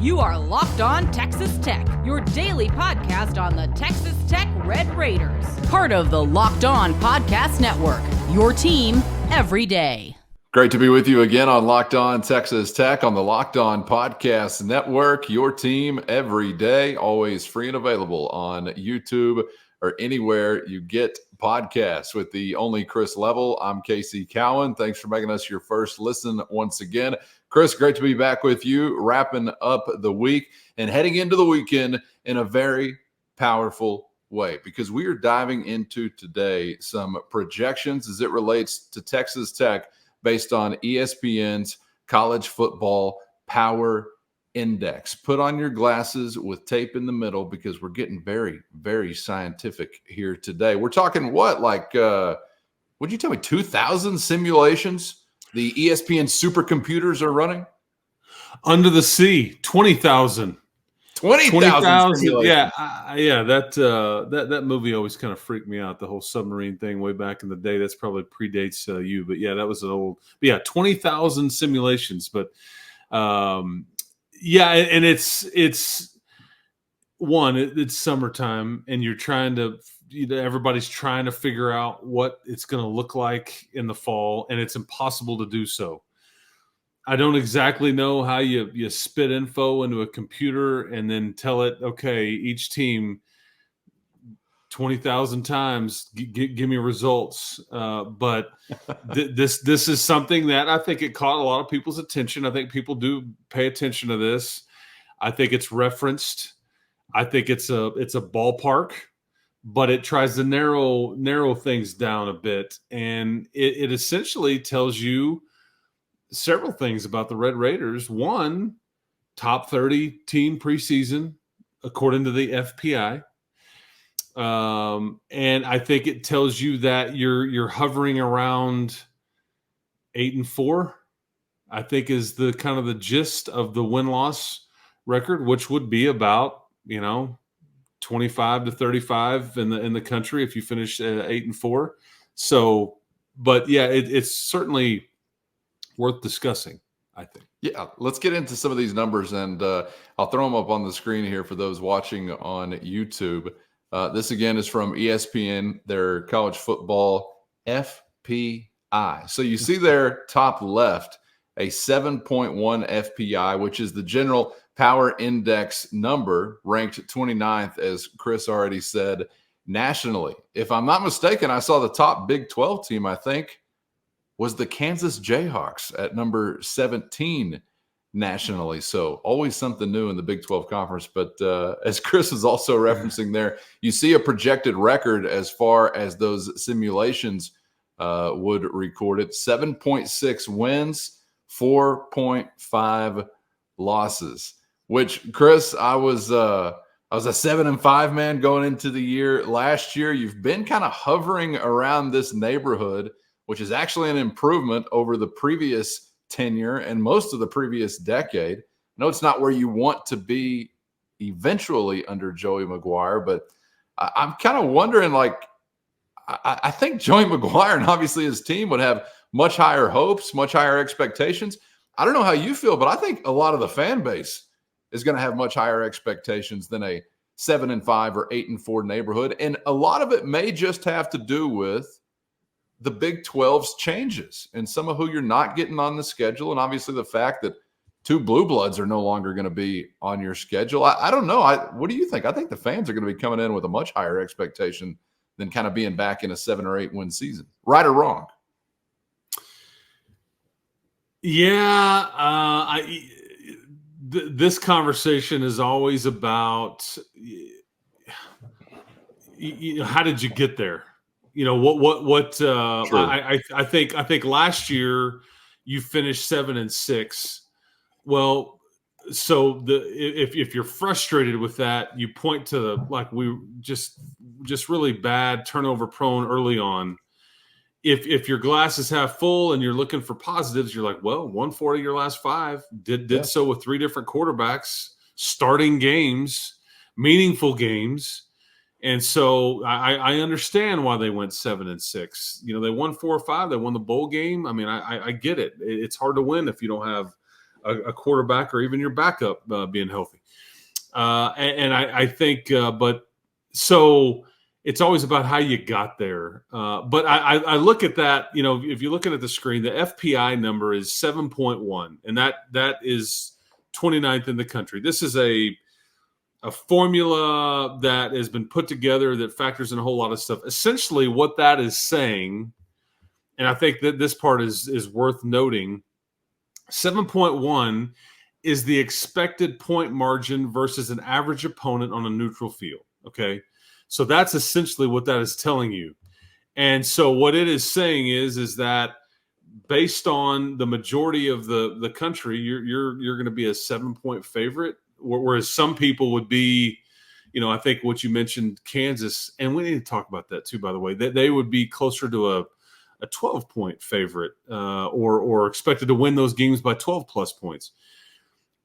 You are Locked On Texas Tech, your daily podcast on the Texas Tech Red Raiders. Part of the Locked On Podcast Network, your team every day. Great to be with you again on Locked On Texas Tech on the Locked On Podcast Network, your team every day, always free and available on YouTube or anywhere you get podcasts. With the only Chris Level, I'm Casey Cowan. Thanks for making us your first listen once again. Chris, great to be back with you, wrapping up the week and heading into the weekend in a very powerful way, because we are diving into today some projections as it relates to Texas Tech based on ESPN's College Football Power Index. Put on your glasses with tape in the middle, because we're getting very, very scientific here today. We're talking what'd you tell me, 2,000 simulations the ESPN supercomputers are running? Under the sea, 20,000. 20,000. Yeah. That movie always kind of freaked me out. The whole submarine thing way back in the day. That's probably predates you, but yeah, that was an old. But yeah, 20,000 simulations. But and it's summertime, and you're trying to. Everybody's trying to figure out what it's going to look like in the fall, and it's impossible to do so. I don't exactly know how you spit info into a computer and then tell it, okay, each team 20,000 times, give me results. But this is something that I think it caught a lot of people's attention. I think people do pay attention to this. I think it's referenced. I think it's a ballpark, but it tries to narrow things down a bit. And it essentially tells you several things about the Red Raiders. One, top 30 team preseason, according to the FPI. And I think it tells you that you're hovering around 8-4, I think is the kind of the gist of the win-loss record, which would be about, 25 to 35 in the country if you finish 8-4. So, but yeah, it's certainly worth discussing, I think. Yeah, let's get into some of these numbers, and I'll throw them up on the screen here for those watching on YouTube. This again is from ESPN, their college football FPI. So you see there top left a 7.1 FPI, which is the general power index number, ranked 29th, as Chris already said, nationally. If I'm not mistaken, I saw the top Big 12 team, I think, was the Kansas Jayhawks at number 17 nationally. So always something new in the Big 12 conference. But as Chris is also referencing there, you see a projected record as far as those simulations would record it. 7.6 wins, 4.5 losses, which, Chris, I was a 7-5 man going into the year. Last year, you've been kind of hovering around this neighborhood, which is actually an improvement over the previous tenure and most of the previous decade. I know it's not where you want to be eventually under Joey McGuire, but I'm kind of wondering, I think Joey McGuire and obviously his team would have much higher hopes, much higher expectations. I don't know how you feel, but I think a lot of the fan base is going to have much higher expectations than a 7-5 or 8-4 neighborhood. And a lot of it may just have to do with the Big 12's changes and some of who you're not getting on the schedule. And obviously the fact that 2 blue bloods are no longer going to be on your schedule. I don't know. What do you think? I think the fans are going to be coming in with a much higher expectation than kind of being back in a 7 or 8 win season. Right or wrong? Yeah. This conversation is always about, how did you get there? I think last year you finished 7-6. Well, so if you're frustrated with that, you point to we just really bad turnover prone early on. If your glass is half full and you're looking for positives, you're like, well, 140 your last 5 did so with 3 different quarterbacks, starting games, meaningful games. And so I understand why they went 7-6. They won 4 or 5. They won the bowl game. I mean, I get it. It's hard to win if you don't have a quarterback or even your backup being healthy. And I think, but so it's always about how you got there. But I look at that, if you're looking at the screen, the FPI number is 7.1, and that is 29th in the country. This is a formula that has been put together that factors in a whole lot of stuff. Essentially, what that is saying, and I think that this part is worth noting, 7.1 is the expected point margin versus an average opponent on a neutral field. Okay, so that's essentially what that is telling you. And so what it is saying is that based on the majority of the country, you're going to be a 7-point favorite, whereas some people would be, I think what you mentioned, Kansas, and we need to talk about that too, by the way, that they would be closer to a 12-point favorite or expected to win those games by 12 plus points.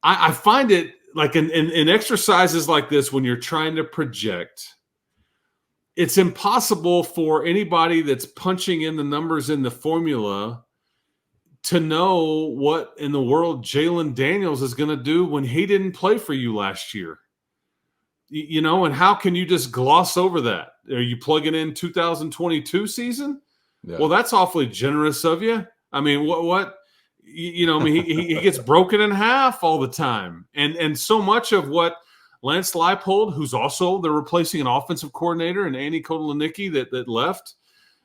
I find it like in exercises like this, when you're trying to project, it's impossible for anybody that's punching in the numbers in the formula to know what in the world Jalen Daniels is going to do when he didn't play for you last year. And how can you just gloss over that? Are you plugging in 2022 season? Yeah. Well, that's awfully generous of you. I mean, he gets broken in half all the time. And so much of what Lance Leipold, who's also, they're replacing an offensive coordinator, and Andy Kotelnicki that left,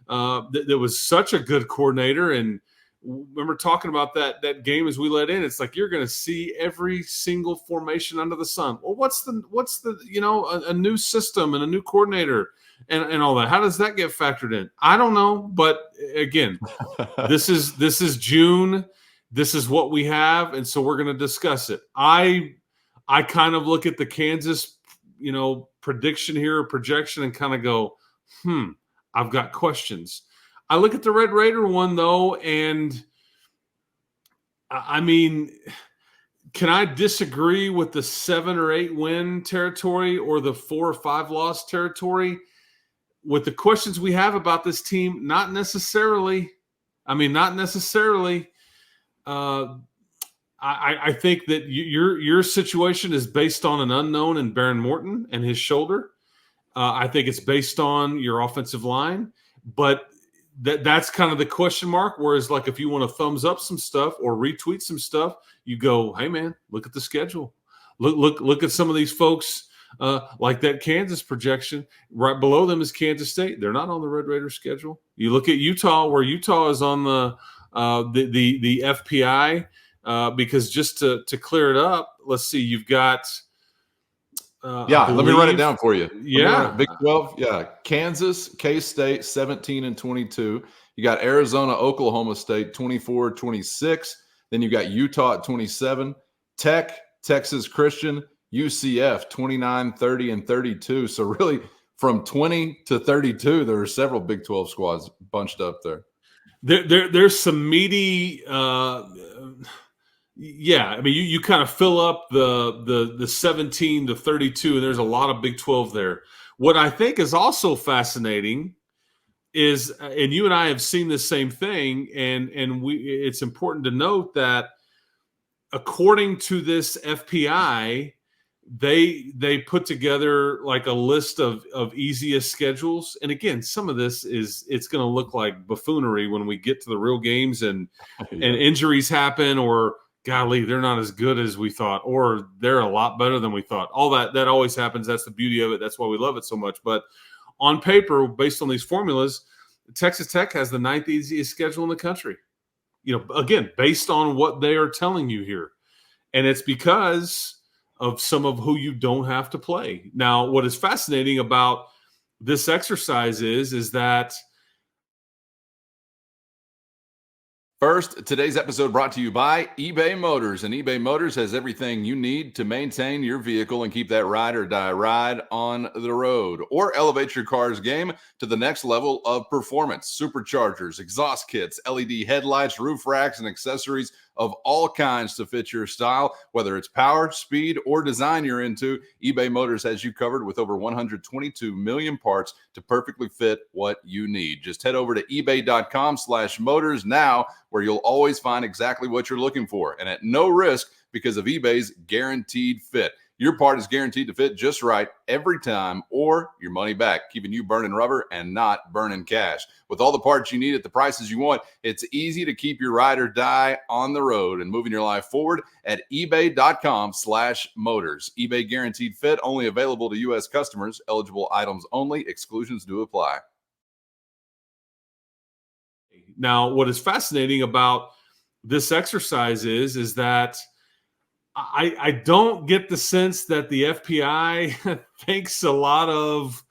that was such a good coordinator. And remember talking about that game as we let in, it's like you're going to see every single formation under the sun. Well, what's the a new system and a new coordinator and all that? How does that get factored in? I don't know, but again, this is June. This is what we have, and so we're going to discuss it. I kind of look at the Kansas, prediction here or projection and kind of go, I've got questions. I look at the Red Raider one, though, and I mean, can I disagree with the 7 or 8 win territory or the 4 or 5 loss territory? With the questions we have about this team, not necessarily. I mean, not necessarily. I think that your situation is based on an unknown in Baron Morton and his shoulder. I think it's based on your offensive line, but that's kind of the question mark. Whereas, like, if you want to thumbs up some stuff or retweet some stuff, you go, "Hey, man, look at the schedule. Look at some of these folks." Like that Kansas projection, right below them is Kansas State. They're not on the Red Raiders schedule. You look at Utah, where Utah is on the FPI, because just to clear it up, let's see, you've got let me write it down for you. Yeah, Big 12. Yeah, Kansas, K-State 17 and 22. You got Arizona, Oklahoma State 24-26. Then you got Utah at 27. Tech, Texas Christian, UCF 29, 30, and 32. So really, from 20 to 32, there are several Big 12 squads bunched up there. There's some meaty. I mean, you kind of fill up the 17 to 32, and there's a lot of Big 12 there. What I think is also fascinating is, and you and I have seen the same thing, and it's important to note that according to this FPI, they put together like a list of easiest schedules. And again, some of this it's going to look like buffoonery when we get to the real games and injuries happen, or golly, they're not as good as we thought, or they're a lot better than we thought. All that always happens. That's the beauty of it. That's why we love it so much. But on paper, based on these formulas, Texas Tech has the 9th easiest schedule in the country. Again, based on what they are telling you here. And it's because of some of who you don't have to play. Now, what is fascinating about this exercise is that first, today's episode brought to you by eBay Motors. And eBay Motors has everything you need to maintain your vehicle and keep that ride or die ride on the road, or elevate your car's game to the next level of performance. Superchargers, exhaust kits, LED headlights, roof racks, and accessories of all kinds to fit your style. Whether it's power, speed, or design you're into, eBay Motors has you covered with over 122 million parts to perfectly fit what you need. Just head over to ebay.com/motors now, where you'll always find exactly what you're looking for, and at no risk because of eBay's guaranteed fit. Your part is guaranteed to fit just right every time, or your money back, keeping you burning rubber and not burning cash. With all the parts you need at the prices you want, it's easy to keep your ride or die on the road and moving your life forward at ebay.com/motors. eBay guaranteed fit, only available to U.S. customers. Eligible items only. Exclusions do apply. Now, what is fascinating about this exercise is that I don't get the sense that the FPI thinks a lot of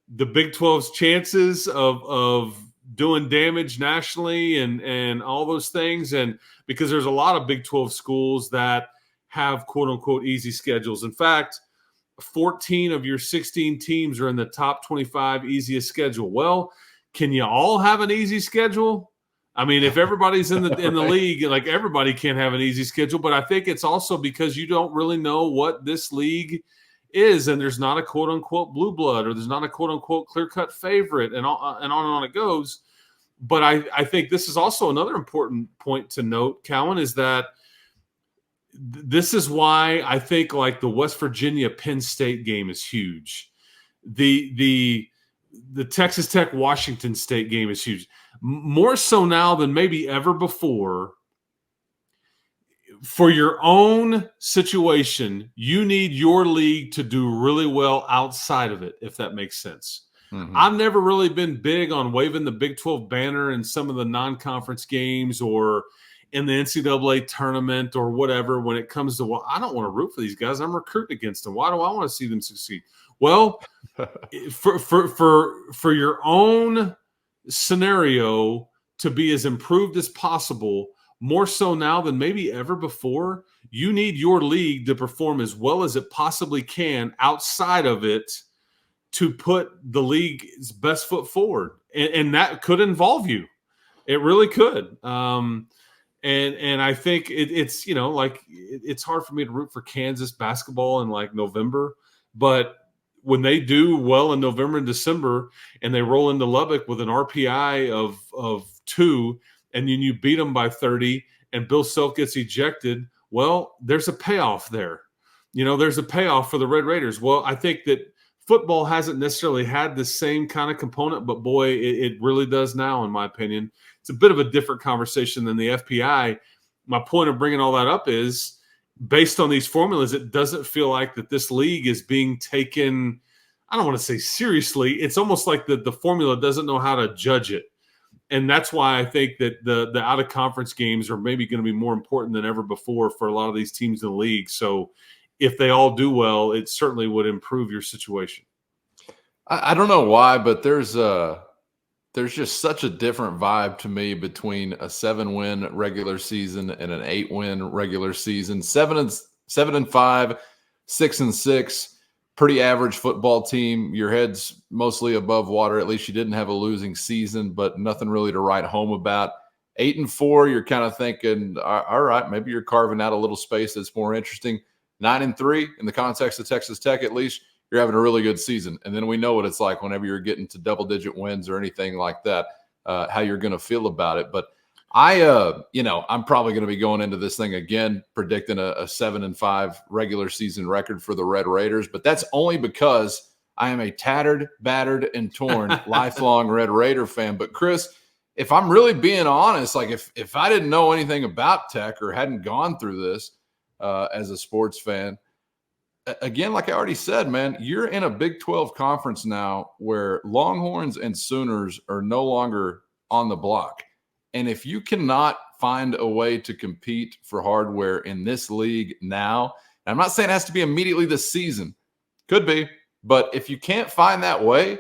the Big 12's chances of doing damage nationally and all those things. And because there's a lot of Big 12 schools that have quote unquote easy schedules. In fact, 14 of your 16 teams are in the top 25 easiest schedule. Well, can you all have an easy schedule? I mean, if everybody's in the league, like, everybody can't have an easy schedule, but I think it's also because you don't really know what this league is, and there's not a quote unquote blue blood, or there's not a quote unquote clear cut favorite, and on and on it goes. But I think this is also another important point to note, Cowan, is that this is why I think like the West Virginia Penn State game is huge. The Texas Tech Washington State game is huge. More so now than maybe ever before. For your own situation, you need your league to do really well outside of it, if that makes sense. Mm-hmm. I've never really been big on waving the Big 12 banner in some of the non-conference games or in the NCAA tournament or whatever when it comes to, well, I don't want to root for these guys. I'm recruiting against them. Why do I want to see them succeed? Well, for your own scenario to be as improved as possible, more so now than maybe ever before, you need your league to perform as well as it possibly can outside of it to put the league's best foot forward. And that could involve you. It really could. And I think it's, you know, like, it's hard for me to root for Kansas basketball in like November, but when they do well in November and December and they roll into Lubbock with an RPI of 2, and then you beat them by 30 and Bill Self gets ejected, well, there's a payoff there. You know, there's a payoff for the Red Raiders. Well, I think that football hasn't necessarily had the same kind of component, but boy, it really does now, in my opinion. It's a bit of a different conversation than the FPI. My point of bringing all that up is, based on these formulas, it doesn't feel like that this league is being taken, I don't want to say seriously. It's almost like the formula doesn't know how to judge it. And that's why I think that the out-of-conference games are maybe going to be more important than ever before for a lot of these teams in the league. So if they all do well, it certainly would improve your situation. I don't know why, but there's just such a different vibe to me between a 7-win regular season and an 8-win regular season. 7-5, 6-6, pretty average football team. Your head's mostly above water. At least you didn't have a losing season, but nothing really to write home about. 8-4, you're kind of thinking, all right, maybe you're carving out a little space that's more interesting. 9-3, in the context of Texas Tech, at least, you're having a really good season. And then we know what it's like whenever you're getting to double-digit wins or anything like that, how you're going to feel about it. But I'm probably going to be going into this thing again, predicting a 7-5 regular season record for the Red Raiders. But that's only because I am a tattered, battered, and torn lifelong Red Raider fan. But Chris, if I'm really being honest, like if I didn't know anything about Tech or hadn't gone through this as a sports fan, again, like I already said, man, you're in a Big 12 conference now where Longhorns and Sooners are no longer on the block. And if you cannot find a way to compete for hardware in this league now, and I'm not saying it has to be immediately this season, could be, but if you can't find that way,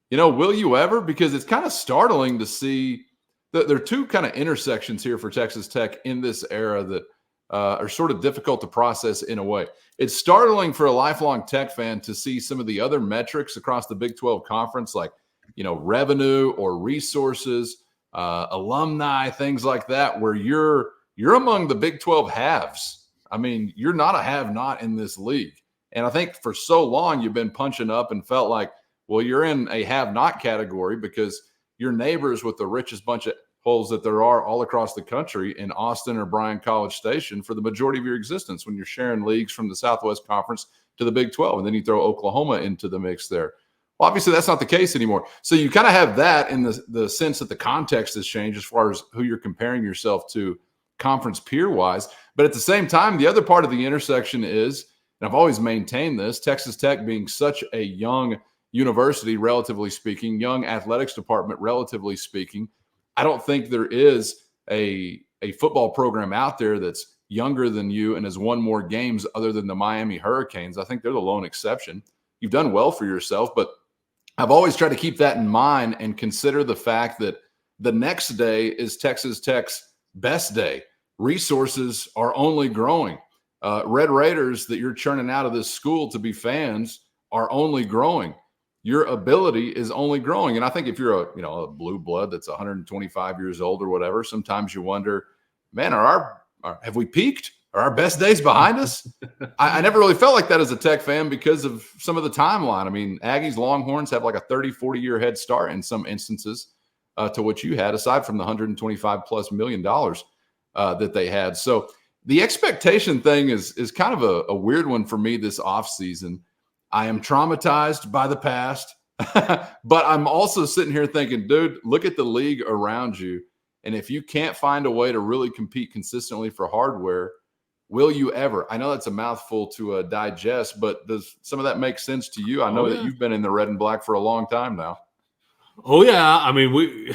you know, will you ever? Because it's kind of startling to see that there are two kind of intersections here for Texas Tech in this era that are sort of difficult to process in a way. It's startling for a lifelong Tech fan to see some of the other metrics across the Big 12 conference, like, you know, revenue or resources, alumni, things like that, where you're you're among the Big 12 haves. I mean, you're not a have-not in this league. And I think for so long you've been punching up and felt like, well, you're in a have-not category because your neighbors with the richest bunch of holes that there are all across the country in Austin or Bryan College Station for the majority of your existence when you're sharing leagues from the Southwest Conference to the Big 12. And then you throw Oklahoma into the mix there. Well, obviously that's not the case anymore. So you kind of have that in the sense that the context has changed as far as who you're comparing yourself to conference peer-wise. But at the same time, the other part of the intersection is, and I've always maintained this, Texas Tech being such a young university, relatively speaking, young athletics department, relatively speaking, I don't think there is a football program out there that's younger than you and has won more games other than the Miami Hurricanes. I think they're the lone exception. You've done well for yourself, but I've always tried to keep that in mind and consider the fact that the next day is Texas Tech's best day. Resources are only growing. Red Raiders that you're churning out of this school to be fans are only growing. Your ability is only growing. And I think if you're a blue blood that's 125 years old or whatever, sometimes you wonder, man, have we peaked? Are our best days behind us? I never really felt like that as a Tech fan because of some of the timeline. I mean, Aggies, Longhorns have like a 30, 40-year head start in some instances to what you had, aside from the $125+ million that they had. So the expectation thing is kind of a weird one for me this offseason. I am traumatized by the past, but I'm also sitting here thinking, dude, look at the league around you. And if you can't find a way to really compete consistently for hardware, will you ever? I know that's a mouthful to digest, but does some of that make sense to you? I know that you've been in the red and black for a long time now. Oh yeah, I mean,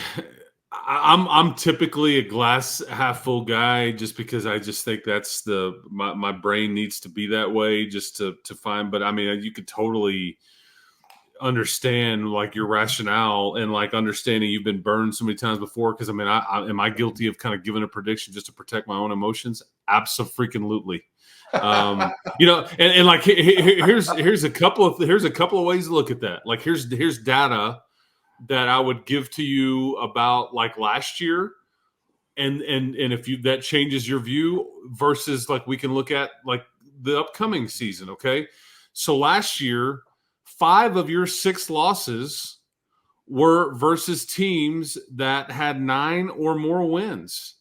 I'm typically a glass half full guy, just because I just think that's my brain needs to be that way, just to find. But I mean, you could totally understand like your rationale and like understanding you've been burned so many times before. Because I mean, am I guilty of kind of giving a prediction just to protect my own emotions? Absolutely. And like here's a couple of ways to look at that. Like here's data that I would give to you about like last year, and if that changes your view versus like we can look at like the upcoming season. Okay, so last year, 5 of your 6 losses were versus teams that had 9 or more wins.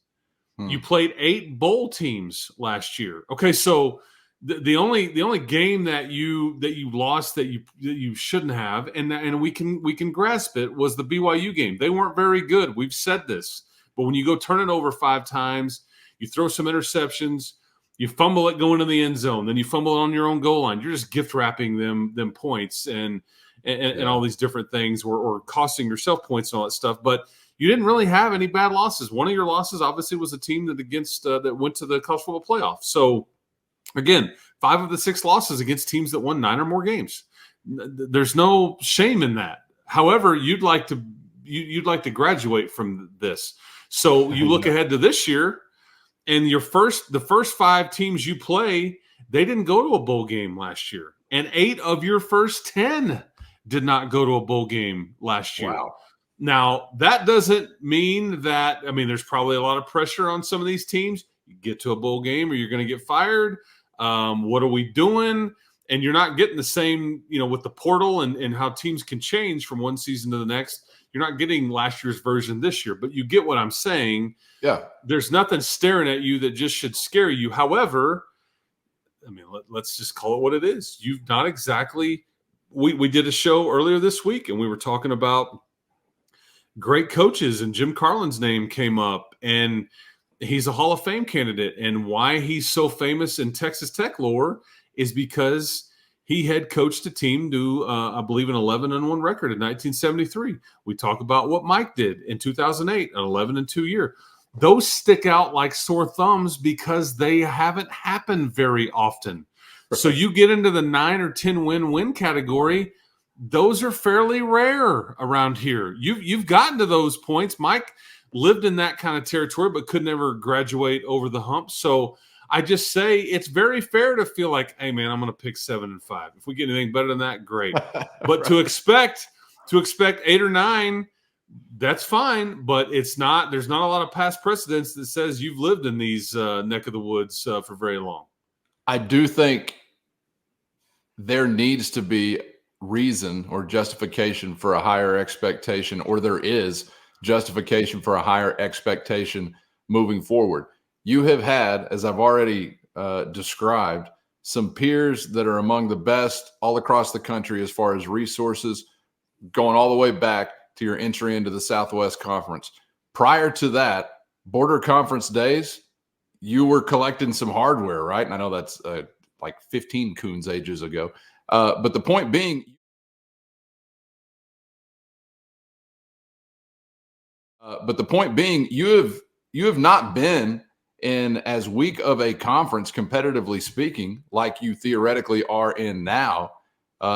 You played 8 bowl teams last year. Okay, so the only game that you lost that you shouldn't have, and we can grasp it, was the BYU game. They weren't very good. We've said this, but when you go turn it over 5 times, you throw some interceptions, you fumble it going to the end zone, then you fumble it on your own goal line. You're just gift wrapping them points and all these different things, or costing yourself points and all that stuff. But you didn't really have any bad losses. One of your losses obviously was a team that went to the college football playoff. So again, 5 of the 6 losses against teams that won 9 or more games. There's no shame in that. However, you'd like to graduate from this. So you look ahead to this year, and the first 5 teams you play, they didn't go to a bowl game last year, and 8 of your first 10 did not go to a bowl game last year. Wow. Now, that doesn't mean that, I mean, there's probably a lot of pressure on some of these teams. You get to a bowl game or you're going to get fired. What are we doing? And you're not getting the same, with the portal and how teams can change from one season to the next. You're not getting last year's version this year, but you get what I'm saying. Yeah. There's nothing staring at you that just should scare you. However, I mean, let's just call it what it is. You've not exactly – we did a show earlier this week, and we were talking about great coaches, and Jim Carlin's name came up, and he's a Hall of Fame candidate. And why he's so famous in Texas Tech lore is because he had coached a team to, I believe, an 11-1 record in 1973. We talk about what Mike did in 2008, an 11-2 year. Those stick out like sore thumbs because they haven't happened very often. So you get into the 9 or 10 win category, those are fairly rare around here. You've gotten to those points. Mike lived in that kind of territory, but could never graduate over the hump. So I just say it's very fair to feel like, hey man, I'm going to pick 7-5. If we get anything better than that, great. But to expect 8 or 9 That's fine, but it's not. There's not a lot of past precedents that says you've lived in these neck of the woods for very long. I do think there needs to be reason or justification for a higher expectation, or there is justification for a higher expectation moving forward. You have had, as I've already described, some peers that are among the best all across the country as far as resources, going all the way back to your entry into the Southwest Conference. Prior to that, border conference days, you were collecting some hardware, right? And I know that's like 15 Coons ages ago. But the point being, you have not been in as weak of a conference, competitively speaking, like you theoretically are in now,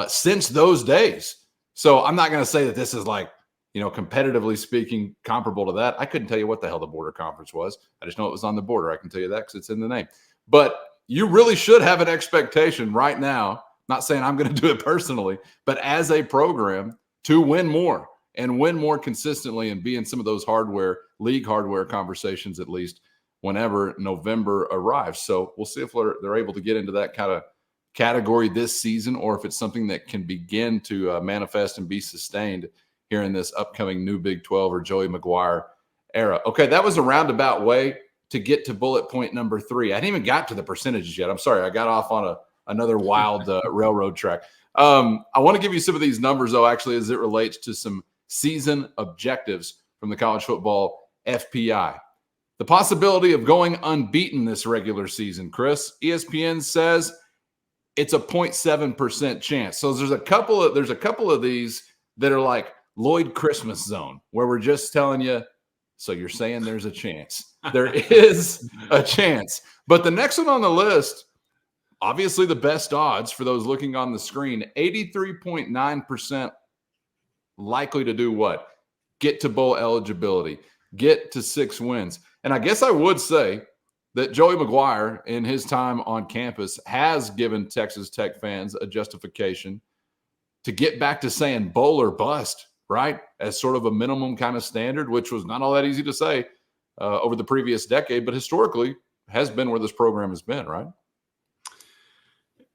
since those days. So I'm not going to say that this is like, competitively speaking, comparable to that. I couldn't tell you what the hell the border conference was. I just know it was on the border. I can tell you that because it's in the name. But you really should have an expectation right now, not saying I'm going to do it personally, but as a program to win more and win more consistently and be in some of those league hardware conversations, at least whenever November arrives. So we'll see if they're able to get into that kind of category this season, or if it's something that can begin to manifest and be sustained here in this upcoming new Big 12 or Joey McGuire era. Okay, that was a roundabout way to get to bullet point number 3. I didn't even got to the percentages yet. I'm sorry. I got off on another wild railroad track. I want to give you some of these numbers, though, actually, as it relates to some season objectives from the college football FPI. The possibility of going unbeaten this regular season, Chris, ESPN says it's a 0.7% chance. So there's a couple of these that are like Lloyd Christmas zone, where we're just telling you, so you're saying there's a chance. There is a chance. But the next one on the list, obviously the best odds for those looking on the screen, 83.9% likely to do what? Get to bowl eligibility, get to 6 wins. And I guess I would say that Joey McGuire, in his time on campus, has given Texas Tech fans a justification to get back to saying bowl or bust, right? As sort of a minimum kind of standard, which was not all that easy to say over the previous decade, but historically has been where this program has been, right?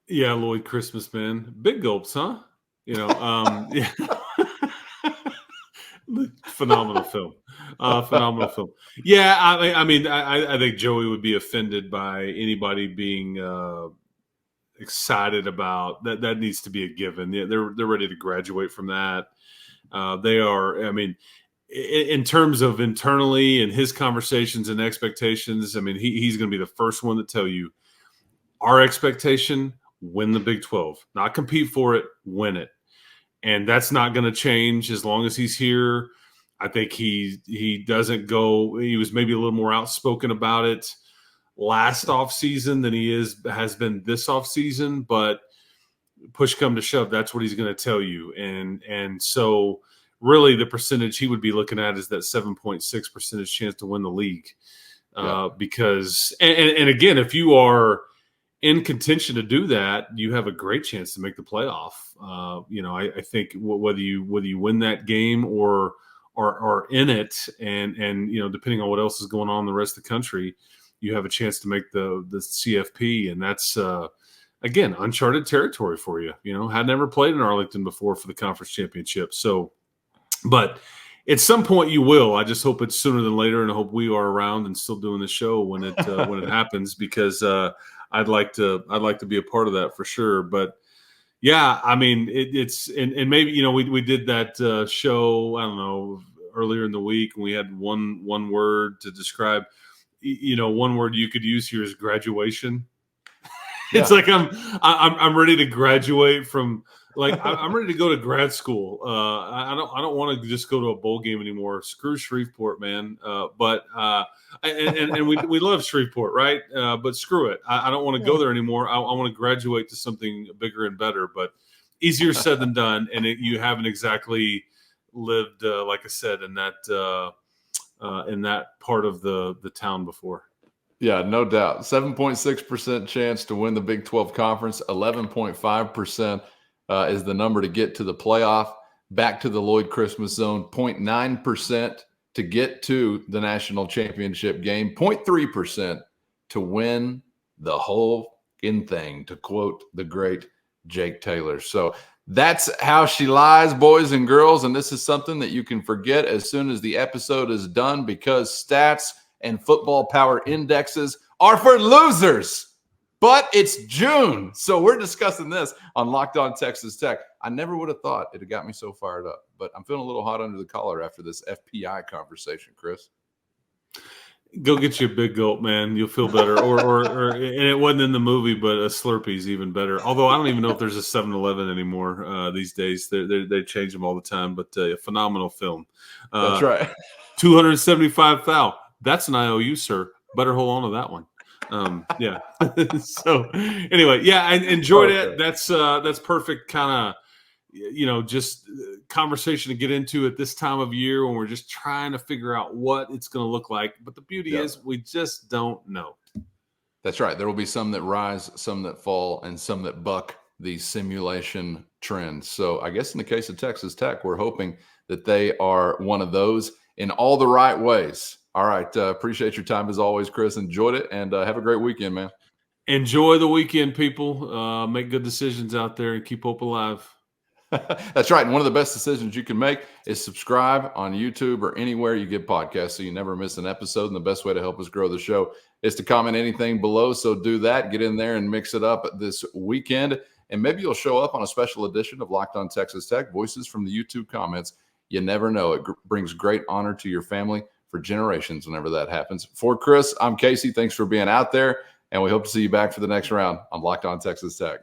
Yeah, Lloyd Christmas, man. Big gulps, huh? Yeah. Phenomenal film. Phenomenal film. Yeah, I think Joey would be offended by anybody being excited about that. That needs to be a given. Yeah, they're ready to graduate from that. They are. I mean, in terms of internally and his conversations and expectations, I mean, he's going to be the first one to tell you our expectation: win the Big 12, not compete for it, win it. And that's not going to change as long as he's here. I think he doesn't go. He was maybe a little more outspoken about it last offseason than he has been this offseason. But push come to shove, that's what he's going to tell you. And so really the percentage he would be looking at is that 7.6% chance to win the league. Because and again, if you are in contention to do that, you have a great chance to make the playoff. I think whether you win that game or are in it, and depending on what else is going on in the rest of the country, you have a chance to make the CFP, and that's again uncharted territory for you. Had never played in Arlington before for the conference championship. So, but at some point you will. I just hope it's sooner than later, and I hope we are around and still doing the show when it happens, because I'd like to be a part of that for sure. But yeah, I mean, it's and maybe we did that show, I don't know, earlier in the week, and we had one word to describe. One word you could use here is graduation. Yeah. It's like I'm ready to graduate from. Like I'm ready to go to grad school. I don't want to just go to a bowl game anymore. Screw Shreveport, man. But we love Shreveport, right? But screw it. I don't want to go there anymore. I want to graduate to something bigger and better. But easier said than done. And you haven't exactly lived, like I said, in that part of the town before. Yeah, no doubt. 7.6% chance to win the Big 12 conference. 11.5%. Is the number to get to the playoff. back to the Lloyd Christmas zone, 0.9% to get to the national championship game, 0.3% to win the whole thing, to quote the great Jake Taylor. So that's how she lies, boys and girls. And this is something that you can forget as soon as the episode is done, because stats and football power indexes are for losers. But it's June, so we're discussing this on Locked On Texas Tech. I never would have thought it had got me so fired up, but I'm feeling a little hot under the collar after this FPI conversation, Chris. Go get you a big gulp, man. You'll feel better. Or and it wasn't in the movie, but a Slurpee's even better. Although I don't even know if there's a 7-Eleven anymore these days. They change them all the time, but a phenomenal film. That's right. 275 thou. That's an IOU, sir. Better hold on to that one. Yeah. So anyway, yeah, I enjoyed it. That's perfect kind of, just conversation to get into at this time of year when we're just trying to figure out what it's going to look like. But the beauty is we just don't know. That's right. There will be some that rise, some that fall, and some that buck these simulation trends. So I guess in the case of Texas Tech, we're hoping that they are one of those in all the right ways. All right. Appreciate your time as always, Chris. Enjoyed it, and have a great weekend, man. Enjoy the weekend, people. Make good decisions out there and keep hope alive. That's right. And one of the best decisions you can make is subscribe on YouTube or anywhere you get podcasts so you never miss an episode. And the best way to help us grow the show is to comment anything below. So do that. Get in there and mix it up this weekend. And maybe you'll show up on a special edition of Locked On Texas Tech, Voices from the YouTube comments. You never know. It brings great honor to your family for generations whenever that happens. For Chris, I'm Casey. Thanks for being out there, and we hope to see you back for the next round on Locked On Texas Tech.